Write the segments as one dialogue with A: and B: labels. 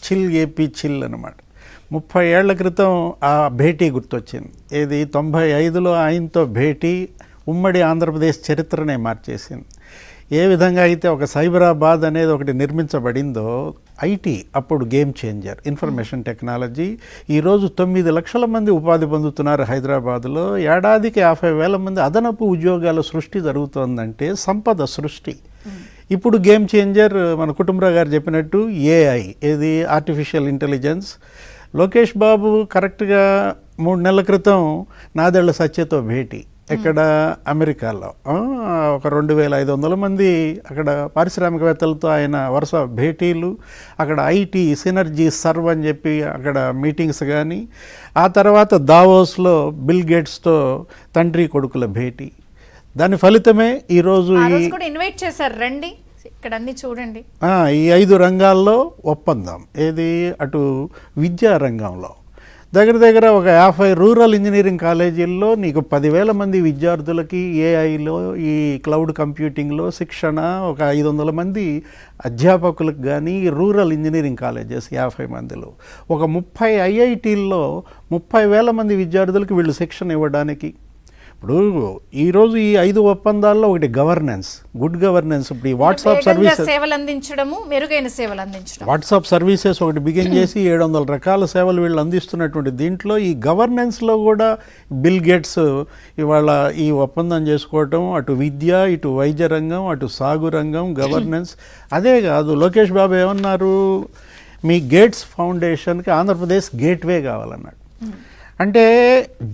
A: Chill AP chill అనమాట. 30 ఏళ్ల క్రితం ఆ భేటీ గుర్తొచ్చింది. ఏది 95లో ఆయనతో భేటీ ఉమ్మడి ఆంధ్రప్రదేశ్ చరిత్రనే మార్చేసింది. ఏ విధంగా అయితే ఒక సైబరాబాద్ అనేది ఒకటి నిర్మించబడిందో, ఐటీ అప్పుడు గేమ్ చేంజర్, ఇన్ఫర్మేషన్ టెక్నాలజీ. ఈరోజు 9 లక్షల మంది ఉపాధి పొందుతున్నారు హైదరాబాద్లో. ఏడాదికి 50,000 మంది అదనపు ఉద్యోగాల సృష్టి జరుగుతోందంటే సంపద సృష్టి. ఇప్పుడు గేమ్ చేంజర్ మన కుటుంబరావు గారు చెప్పినట్టు ఏఐ, ఏది ఆర్టిఫిషియల్ ఇంటెలిజెన్స్. లోకేష్ బాబు కరెక్ట్గా 3 నెలల క్రితం నాదెళ్ల సత్యతో భేటీ ఎక్కడ అమెరికాలో. ఒక 2,500 మంది అక్కడ పారిశ్రామికవేత్తలతో ఆయన వరుస భేటీలు, అక్కడ ఐటీ సినర్జీ సర్వ్ అని చెప్పి అక్కడ మీటింగ్స్ కానీ, ఆ తర్వాత దావోస్లో బిల్ గేట్స్తో తండ్రి కొడుకుల భేటీ. దాని ఫలితమే ఈరోజు
B: ఇన్వైట్ చేశారు, రండి ఇక్కడ అన్ని చూడండి.
A: ఈ 5 రంగాల్లో ఒప్పందం. ఏది అటు విద్యా రంగంలో దగ్గర ఒక 50 రూరల్ ఇంజనీరింగ్ కాలేజీల్లో నీకు 10,000 మంది విద్యార్థులకి ఏఐలో ఈ క్లౌడ్ కంప్యూటింగ్లో శిక్షణ, ఒక 500 మంది అధ్యాపకులకు కానీ రూరల్ ఇంజనీరింగ్ కాలేజెస్ 50 మందిలో, ఒక 30 ఐఐటీల్లో 30,000 మంది విద్యార్థులకు వీళ్ళు శిక్షణ ఇవ్వడానికి. ఇప్పుడు ఈరోజు ఈ 5 ఒప్పందాల్లో ఒకటి గవర్నెన్స్, గుడ్ గవర్నెన్స్. ఇప్పుడు ఈ వాట్సాప్ సర్వీసెస్,
B: సేవలు అందించడము, మెరుగైన సేవలు అందించడం,
A: వాట్సాప్ సర్వీసెస్ ఒకటి బిగిన్ చేసి 700 రకాల సేవలు వీళ్ళు అందిస్తున్నటువంటి దీంట్లో ఈ గవర్నెన్స్లో కూడా బిల్ గేట్స్ ఇవాళ ఈ ఒప్పందం చేసుకోవటం, అటు విద్య, ఇటు వైద్య రంగం, అటు సాగు రంగం, గవర్నెన్స్. అదే కాదు, లోకేష్ బాబు ఏమన్నారు, మీ గేట్స్ ఫౌండేషన్కి ఆంధ్రప్రదేశ్ గేట్వే కావాలన్నాడు. అంటే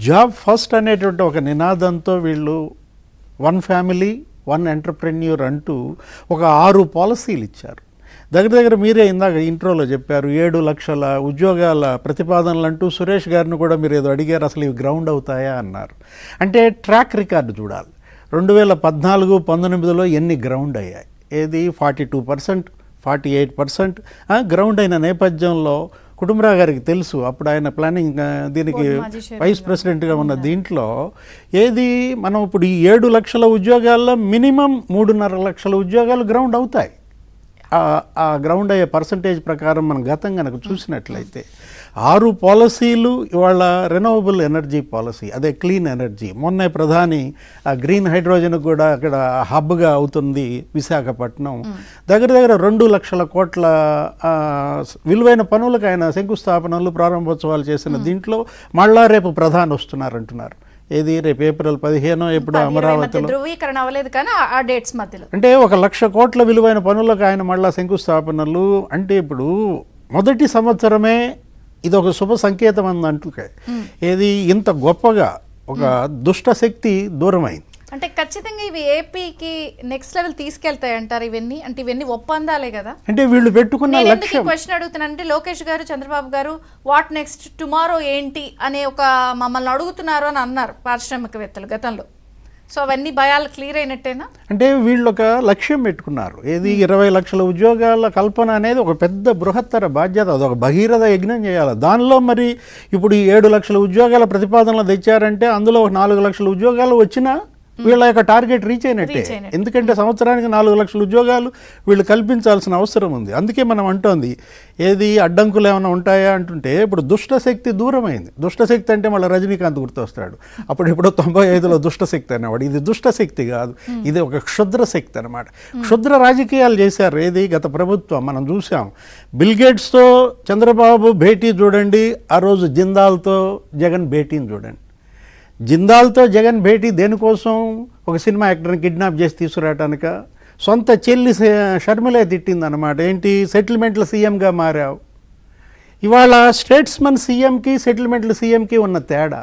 A: జాబ్ ఫస్ట్ అనేటువంటి ఒక నినాదంతో వీళ్ళు 1 ఫ్యామిలీ 1 ఎంటర్ప్రెన్యూర్ అంటూ ఒక 6 పాలసీలు ఇచ్చారు. దగ్గర మీరే ఇందాక ఇంట్రోలో చెప్పారు 7 లక్షల ఉద్యోగాల ప్రతిపాదనలు అంటూ. సురేష్ గారిని కూడా మీరు ఏదో అడిగారు, అసలు ఇవి గ్రౌండ్ అవుతాయా అన్నారు. అంటే ట్రాక్ రికార్డు చూడాలి. 2014-19లో ఎన్ని గ్రౌండ్ అయ్యాయి, ఏది 42%, 48% గ్రౌండ్ అయిన నేపథ్యంలో కుటుంబరావు గారికి తెలుసు. అప్పుడు ఆయన ప్లానింగ్ దీనికి వైస్ ప్రెసిడెంట్గా ఉన్న దీంట్లో ఏది మనం ఇప్పుడు ఈ 7 లక్షల ఉద్యోగాల్లో మినిమం 3.5 లక్షల ఉద్యోగాలు గ్రౌండ్ అవుతాయి. ఆ గ్రౌండ్ అయ్యే పర్సంటేజ్ ప్రకారం మనం గతం కనుక చూసినట్లయితే 6 పాలసీలు. ఇవాళ రెన్యూవబుల్ ఎనర్జీ పాలసీ, అదే క్లీన్ ఎనర్జీ. మొన్నే ప్రధాని గ్రీన్ హైడ్రోజన్ కూడా అక్కడ హబ్గా అవుతుంది విశాఖపట్నం. దగ్గర 2 లక్షల కోట్ల విలువైన పనులకు ఆయన శంకుస్థాపనలు, ప్రారంభోత్సవాలు చేసిన దీంట్లో మళ్ళా రేపు ప్రధాని వస్తున్నారంటున్నారు. ఏది రేపు ఏప్రిల్ 15 ఎప్పుడు అమరావతిలో
B: ధృవీకరణ అవ్వలేదు కానీ ఆ డేట్స్ మధ్యలో
A: అంటే 1 లక్ష కోట్ల విలువైన పనులకు ఆయన మళ్ళా శంకుస్థాపనలు. అంటే ఇప్పుడు మొదటి సంవత్సరమే ఇది ఒక శుభ సంకేతం అంటుకే. ఏది ఇంత గొప్పగా ఒక దుష్ట శక్తి దూరమైంది.
B: అంటే ఖచ్చితంగా ఇవి ఏపీకి నెక్స్ట్ లెవెల్ తీసుకెళ్తాయి అంటారు ఇవన్నీ. అంటే ఇవన్నీ ఒప్పందాలే కదా.
A: అంటే వీళ్ళు పెట్టుకున్న లక్ష్యం.
B: క్వశ్చన్ అడుగుతున్నానంటే లోకేష్ గారు, చంద్రబాబు గారు వాట్ నెక్స్ట్, టుమారో ఏంటి అనే ఒక మమ్మల్ని అడుగుతున్నారు అని అన్నారు పారిశ్రామికవేత్తలు గతంలో. సో అవన్నీ భయాలు క్లియర్ అయినట్టేనా?
A: అంటే వీళ్ళు ఒక లక్ష్యం పెట్టుకున్నారు. ఏది 20 లక్షల ఉద్యోగాల కల్పన అనేది ఒక పెద్ద బృహత్తర బాధ్యత, అదొక భగీరథ యజ్ఞం చేయాలి. దానిలో మరి ఇప్పుడు ఈ 7 లక్షల ఉద్యోగాల ప్రతిపాదనలు తెచ్చారంటే అందులో ఒక 4 లక్షల ఉద్యోగాలు వచ్చినా వీళ్ళ యొక్క టార్గెట్ రీచ్ అయినట్టే. ఎందుకంటే సంవత్సరానికి 4 లక్షల ఉద్యోగాలు వీళ్ళు కల్పించాల్సిన అవసరం ఉంది. అందుకే మనం అంటోంది ఏది అడ్డంకులు ఏమైనా ఉంటాయా అంటుంటే ఇప్పుడు దుష్టశక్తి దూరమైంది. దుష్టశక్తి అంటే మళ్ళీ రజనీకాంత్ గుర్తొస్తాడు. అప్పుడు ఇప్పుడు 95లో దుష్టశక్తి అనేవాడు. ఇది దుష్టశక్తి కాదు, ఇది ఒక క్షుద్ర శక్తి అనమాట. క్షుద్ర రాజకీయాలు చేశారు. ఏది గత ప్రభుత్వం మనం చూసాం. బిల్ గేట్స్తో చంద్రబాబు భేటీ చూడండి, ఆ రోజు జిందాల్తో జగన్ భేటీని చూడండి. జిందాల్తో జగన్ భేటీ దేనికోసం, ఒక సినిమా యాక్టర్ని కిడ్నాప్ చేసి తీసుకురావటానిక. సొంత చెల్లి షర్మిలే తిట్టిందనమాట. ఏంటి, సెటిల్మెంట్ల సీఎంగా మారావు. ఇవాళ స్టేట్స్మన్ సీఎంకి సెటిల్మెంట్ల సీఎంకి ఉన్న తేడా.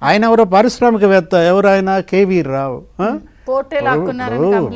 A: ఆయన ఎవరో పారిశ్రామికవేత్త, ఎవరు ఆయన, కేవీ రావు.